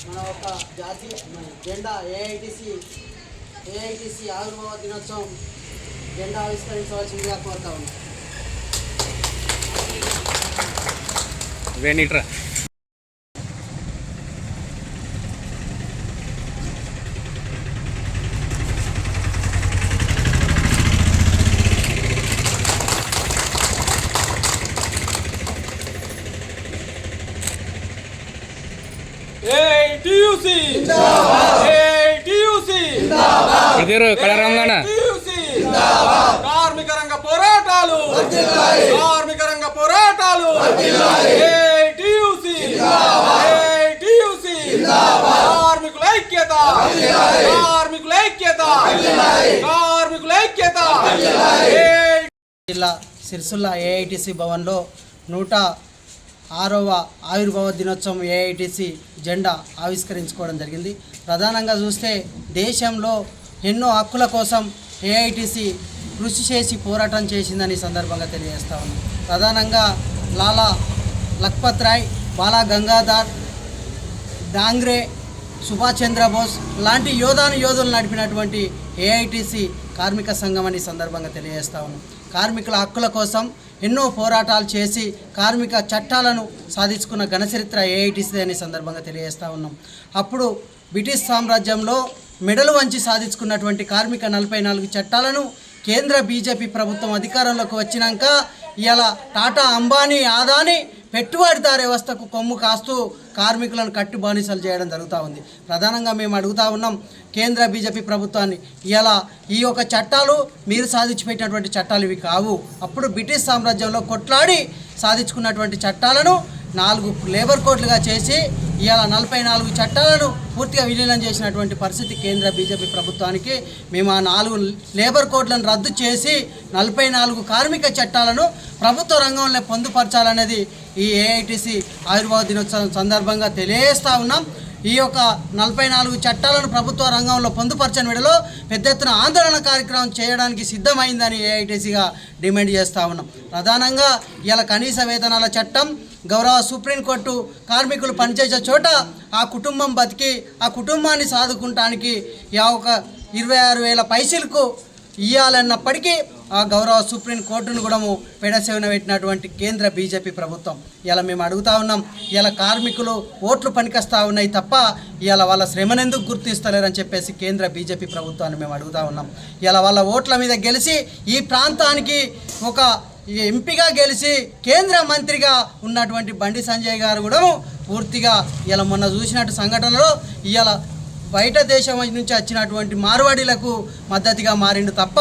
మన ఒక జాతీయ జెండా ఏఐటిసి ఆవిర్భావ దినోత్సవం జెండా ఆవిష్కరించవలసిందిగా కోరుతా ఉన్నాం. కార్మిక రంగ పోరాటాలు, కార్మిక రంగ పోరాటాలు, కార్మికుల ఐక్యత, కార్మికుల ఐక్యత, కార్మికుల ఐక్యత. జిల్లా సిరిసిల్ల ఏఐటిసి భవన్లో 106వ ఆవిర్భావ దినోత్సవం ఏఐటిసి జెండా ఆవిష్కరించుకోవడం జరిగింది. ప్రధానంగా చూస్తే దేశంలో ఎన్నో హక్కుల కోసం ఏఐటిసి కృషి చేసి పోరాటం చేసిందని సందర్భంగా తెలియజేస్తా ఉన్నాం. ప్రధానంగా లాలా లజపత్ రాయ్, బాల గంగాధర్ డాంగ్రే, సుభాష్ చంద్రబోస్ లాంటి యోధులు నడిపినటువంటి ఏఐటిసి కార్మిక సంఘం అని సందర్భంగా తెలియజేస్తా ఉన్నాం. కార్మికుల హక్కుల కోసం ఎన్నో పోరాటాలు చేసి కార్మిక చట్టాలను సాధించుకున్న ఘనచరిత్ర ఏఐటిసి అని సందర్భంగా తెలియజేస్తూ ఉన్నాం. అప్పుడు బ్రిటిష్ సామ్రాజ్యంలో మెడలు వంచి సాధించుకున్నటువంటి కార్మిక 44 చట్టాలను కేంద్ర బీజేపీ ప్రభుత్వం అధికారంలోకి వచ్చినాక ఇలా టాటా, అంబానీ, ఆదాని పెట్టుబడిదారు వ్యవస్థకు కొమ్ము కాస్తూ కార్మికులను కట్టు బానిసలు చేయడం జరుగుతూ ఉంది. ప్రధానంగా మేము అడుగుతూ ఉన్నాం కేంద్ర బీజేపీ ప్రభుత్వాన్ని, ఇలా ఈ యొక్క చట్టాలు మీరు సాధించిపెట్టినటువంటి చట్టాలు ఇవి కావు. అప్పుడు బ్రిటిష్ సామ్రాజ్యంలో కొట్లాడి సాధించుకున్నటువంటి చట్టాలను 4 లేబర్ కోడ్లుగా చేసి ఇవాళ 44 చట్టాలను పూర్తిగా విలీనం చేసినటువంటి పరిస్థితి కేంద్ర బీజేపీ ప్రభుత్వానికి. మేము ఆ 4 లేబర్ కోడ్లను రద్దు చేసి 44 కార్మిక చట్టాలను ప్రభుత్వ రంగంలో పొందుపరచాలనేది ఈ ఏఐటిసి ఆవిర్భావ దినోత్సవం సందర్భంగా తెలియజేస్తూ ఉన్నాం. ఈ యొక్క 44 చట్టాలను ప్రభుత్వ రంగంలో పొందుపరచని విడలో పెద్ద ఎత్తున ఆందోళన కార్యక్రమం చేయడానికి సిద్ధమైందని ఏఐటిసిగా డిమాండ్ చేస్తూ ఉన్నాం. ప్రధానంగా ఇలా కనీస వేతనాల చట్టం, గౌరవ సుప్రీంకోర్టు కార్మికులు పనిచేసే చోట ఆ కుటుంబం బతికి ఆ కుటుంబాన్ని సాదుకుంటానికి ఒక 26,000 పైసలకు ఇవ్వాలన్నప్పటికీ ఆ గౌరవ సుప్రీంకోర్టును కూడా పెడసేవన పెట్టినటువంటి కేంద్ర బీజేపీ ప్రభుత్వం. ఇలా మేము అడుగుతూ ఉన్నాం, ఇలా కార్మికులు ఓట్లు పనికొస్తూ ఉన్నాయి తప్ప ఇలా వాళ్ళ శ్రమనెందుకు గుర్తిస్తలేరని చెప్పేసి కేంద్ర బీజేపీ ప్రభుత్వాన్ని మేము అడుగుతూ ఉన్నాం. ఇలా వాళ్ళ ఓట్ల మీద గెలిచి ఈ ప్రాంతానికి ఒక ఎంపీగా గెలిచి కేంద్ర మంత్రిగా ఉన్నటువంటి బండి సంజయ్ గారు కూడా పూర్తిగా ఇలా మొన్న చూసినట్టు సంఘటనలో ఇలా బయట దేశం నుంచి వచ్చినటువంటి మార్వాడీలకు మద్దతుగా మారిండు తప్ప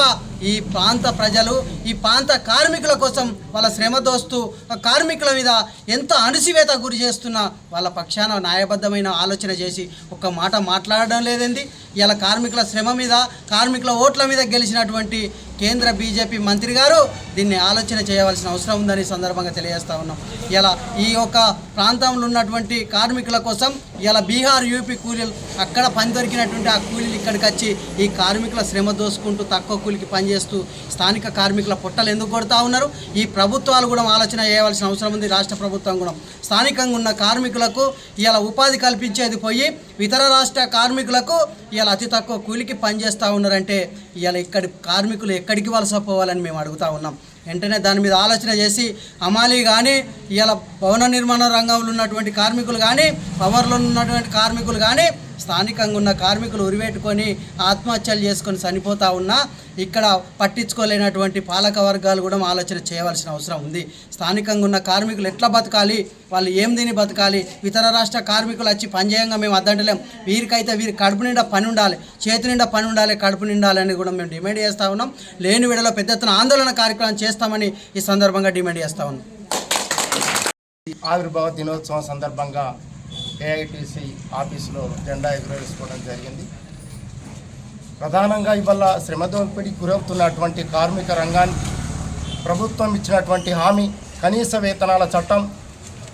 ఈ ప్రాంత ప్రజలు, ఈ ప్రాంత కార్మికుల కోసం వాళ్ళ శ్రమ దోస్తూ కార్మికుల మీద ఎంత అణిసివేత గురి చేస్తున్నా వాళ్ళ పక్షాన న్యాయబద్ధమైన ఆలోచన చేసి ఒక్క మాట మాట్లాడడం లేదండి. ఇలా కార్మికుల శ్రమ మీద, కార్మికుల ఓట్ల మీద గెలిచినటువంటి కేంద్ర బీజేపీ మంత్రి గారు దీన్ని ఆలోచన చేయవలసిన అవసరం ఉందని సందర్భంగా తెలియజేస్తూ ఉన్నాం. ఇలా ఈ యొక్క ప్రాంతంలో ఉన్నటువంటి కార్మికుల కోసం ఇలా బీహార్, యూపీ కూలీలు అక్కడ పని దొరికినటువంటి ఆ కూలీలు ఇక్కడికి వచ్చి ఈ కార్మికుల శ్రమ దోసుకుంటూ తక్కువ కూలికి పనిచేస్తూ స్థానిక కార్మికుల పొట్టలు ఎందుకు కొడతా ఉన్నారు? ఈ ప్రభుత్వాలు కూడా ఆలోచన చేయవలసిన అవసరం ఉంది. రాష్ట్ర ప్రభుత్వం కూడా స్థానికంగా ఉన్న కార్మికులకు ఇలా ఉపాధి కల్పించేది పోయి ఇతర రాష్ట్ర కార్మికులకు ఇలా అతి తక్కువ కూలికి పనిచేస్తూ ఉన్నారంటే ఇలా ఇక్కడి కార్మికులు ఎక్కడికి వలస పోవాలని మేము అడుగుతూ ఉన్నాం. వెంటనే దాని మీద ఆలోచన చేసి అమాలీ కానీ, ఇలా భవన నిర్మాణ రంగంలో ఉన్నటువంటి కార్మికులు కానీ, పవర్లో ఉన్నటువంటి కార్మికులు కానీ, స్థానికంగా ఉన్న కార్మికులు ఉరివేట్టుకొని ఆత్మహత్యలు చేసుకొని చనిపోతూ ఉన్నా ఇక్కడ పట్టించుకోలేనటువంటి పాలక వర్గాలు కూడా ఆలోచన చేయవలసిన అవసరం ఉంది. స్థానికంగా ఉన్న కార్మికులు ఎట్లా బతకాలి, వాళ్ళు ఏం తిని బతకాలి? ఇతర రాష్ట్ర కార్మికులు వచ్చి పనిచేయంగా మేము అద్దంటలేం. వీరికైతే వీరి కడుపు నిండా పని ఉండాలి, చేతి నిండా పని ఉండాలి, కడుపు నిండాలని కూడా మేము డిమాండ్ చేస్తూ ఉన్నాం. లేని విడలో పెద్ద ఎత్తున ఆందోళన కార్యక్రమం చేస్తామని ఈ సందర్భంగా డిమాండ్ చేస్తూ ఉన్నాం. ఆవిర్భావ దినోత్సవం సందర్భంగా ఏఐటిసి ఆఫీసులో జెండా ఎగురవేసుకోవడం జరిగింది. ప్రధానంగా ఇవాళ శ్రమ దోపిడీకి గురవుతున్నటువంటి కార్మిక రంగానికి ప్రభుత్వం ఇచ్చినటువంటి హామీ కనీస వేతనాల చట్టం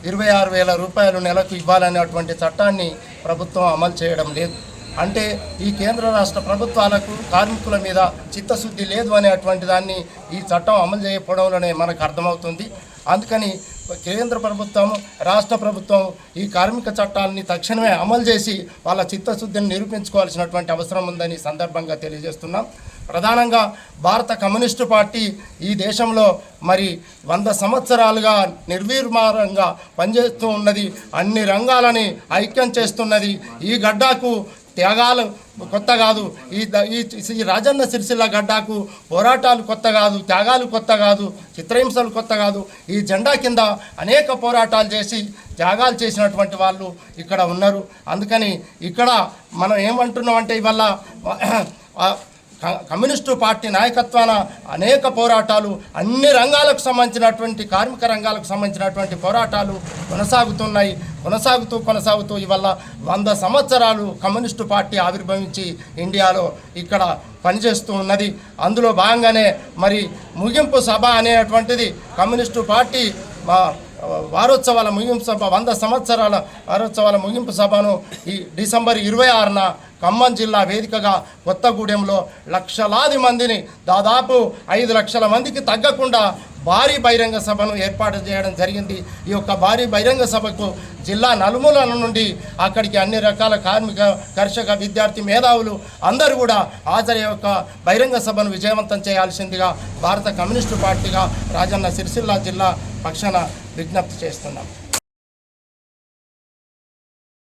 26,000 రూపాయలు నెలకు ఇవ్వాలనేటువంటి చట్టాన్ని ప్రభుత్వం అమలు చేయడం లేదు. అంటే ఈ కేంద్ర రాష్ట్ర ప్రభుత్వాలకు కార్మికుల మీద చిత్తశుద్ధి లేదు అనేటువంటి దాన్ని ఈ చట్టం అమలు చేయకపోవడంలోనే మనకు అర్థమవుతుంది. అందుకని కేంద్ర ప్రభుత్వం రాష్ట్ర ప్రభుత్వం ఈ కార్మిక చట్టాలని తక్షణమే అమలు చేసి వాళ్ళ చిత్తశుద్ధిని నిరూపించుకోవాల్సినటువంటి అవసరం ఉందని సందర్భంగా తెలియజేస్తున్నాం. ప్రధానంగా భారత కమ్యూనిస్టు పార్టీ ఈ దేశంలో మరి 100 సంవత్సరాలుగా నిర్విరామంగా పనిచేస్తూ ఉన్నది. అన్ని రంగాలని ఐక్యం చేస్తున్నది. ఈ గడ్డకు త్యాగాలు కొత్త కాదు. ఈ రాజన్న సిరిసిల్ల గడ్డకు పోరాటాలు కొత్త కాదు, త్యాగాలు కొత్త కాదు, చిత్రహింసలు కొత్త కాదు. ఈ జెండా కింద అనేక పోరాటాలు చేసి త్యాగాలు చేసినటువంటి వాళ్ళు ఇక్కడ ఉన్నారు. అందుకని ఇక్కడ మనం ఏమంటున్నాం అంటే ఇవాళ కమ్యూనిస్టు పార్టీ నాయకత్వాన అనేక పోరాటాలు, అన్ని రంగాలకు సంబంధించినటువంటి కార్మిక రంగాలకు సంబంధించినటువంటి పోరాటాలు కొనసాగుతూ ఇవాళ 100 సంవత్సరాలు కమ్యూనిస్టు పార్టీ ఆవిర్భవించి ఇండియాలో ఇక్కడ పనిచేస్తూ ఉన్నది. అందులో భాగంగానే మరి ముగింపు సభ అనేటువంటిది కమ్యూనిస్టు పార్టీ వారోత్సవాల ముగింపు సభ 100 సంవత్సరాల వారోత్సవాల ముగింపు సభను ఈ డిసెంబర్ 26న ఖమ్మం జిల్లా వేదికగా కొత్తగూడెంలో లక్షలాది మందిని, దాదాపు 5 లక్షల మందికి తగ్గకుండా భారీ బహిరంగ సభను ఏర్పాటు చేయడం జరిగింది. ఈ యొక్క భారీ బహిరంగ సభకు జిల్లా నలుమూలల నుండి అక్కడికి అన్ని రకాల కార్మిక, కర్షక, విద్యార్థి మేధావులు అందరూ కూడా హాజరు యొక్క బహిరంగ సభను విజయవంతం చేయాల్సిందిగా భారత కమ్యూనిస్టు పార్టీగా రాజన్న సిరిసిల్ల జిల్లా పక్షాన విజ్ఞప్తి చేస్తున్నాం.